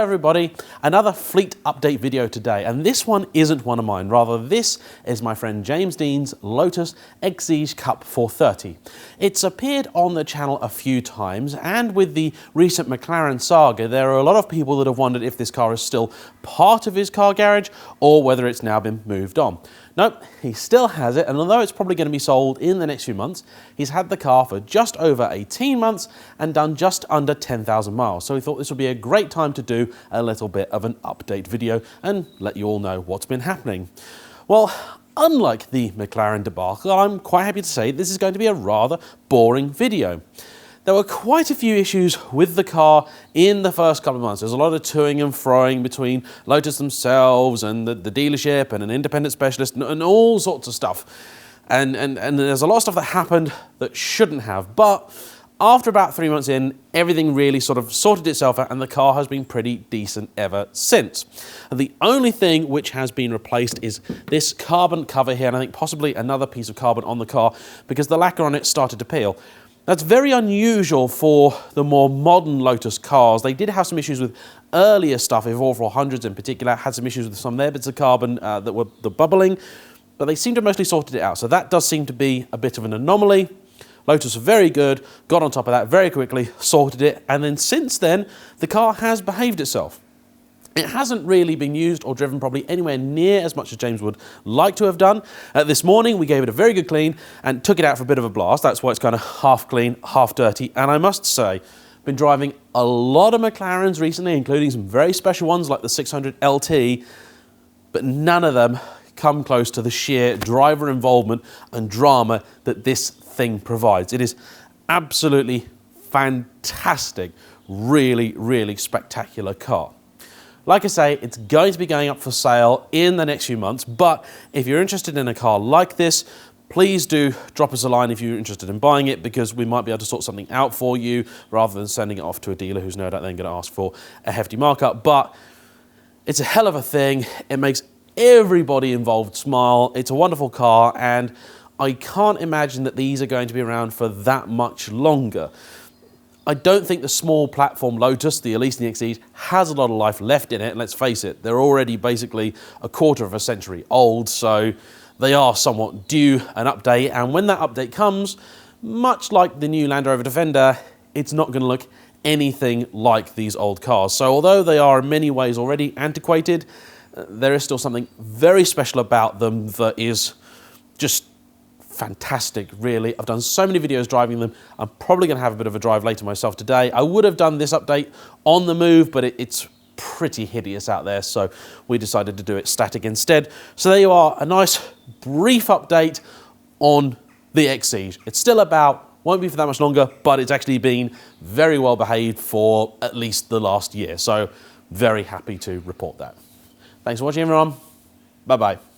everybody, another fleet update video today, and this one isn't one of mine, rather this is my friend James Dean's Lotus Exige Cup 430. It's appeared on the channel a few times, and with the recent McLaren saga there are a lot of people that have wondered if this car is still part of his car garage or whether it's now been moved on. Nope, he still has it, and although it's probably going to be sold in the next few months, he's had the car for just over 18 months and done just under 10,000 miles. So we thought this would be a great time to do a little bit of an update video and let you all know what's been happening. Well, unlike the McLaren debacle, I'm quite happy to say this is going to be a rather boring video. There were quite a few issues with the car in the first couple of months. There's a lot of toing and froing between Lotus themselves and the dealership and an independent specialist and all sorts of stuff. And there's a lot of stuff that happened that shouldn't have. But after about 3 months in, everything really sort of sorted itself out and the car has been pretty decent ever since. And the only thing which has been replaced is this carbon cover here, and I think possibly another piece of carbon on the car because the lacquer on it started to peel. That's very unusual for the more modern Lotus cars. They did have some issues with earlier stuff, Evolve 400s in particular, had some issues with some of their bits of carbon that were the bubbling, but they seem to have mostly sorted it out. So that does seem to be a bit of an anomaly. Lotus are very good, got on top of that very quickly, sorted it, and then since then, the car has behaved itself. It hasn't really been used or driven probably anywhere near as much as James would like to have done. This morning we gave it a very good clean and took it out for a bit of a blast. That's why it's kind of half clean, half dirty. And I must say, been driving a lot of McLarens recently, including some very special ones like the 600 LT, but none of them come close to the sheer driver involvement and drama that this thing provides. It is absolutely fantastic, really, really spectacular car. Like I say, it's going to be going up for sale in the next few months, but if you're interested in a car like this, please do drop us a line if you're interested in buying it, because we might be able to sort something out for you rather than sending it off to a dealer who's no doubt then going to ask for a hefty markup. But it's a hell of a thing. It makes everybody involved smile. It's a wonderful car, and I can't imagine that these are going to be around for that much longer. I don't think the small platform Lotus, the Elise and the Exige, has a lot of life left in it, and let's face it, they're already basically a quarter of a century old, so they are somewhat due an update, and when that update comes, much like the new Land Rover Defender, it's not going to look anything like these old cars. So although they are in many ways already antiquated, there is still something very special about them that is just fantastic, really. I've done so many videos driving them. I'm probably going to have a bit of a drive later myself today. I would have done this update on the move, but it's pretty hideous out there, so we decided to do it static instead. So there you are, a nice brief update on the Exige. It's still about, won't be for that much longer, but it's actually been very well behaved for at least the last year, so very happy to report that. Thanks for watching, everyone. Bye-bye.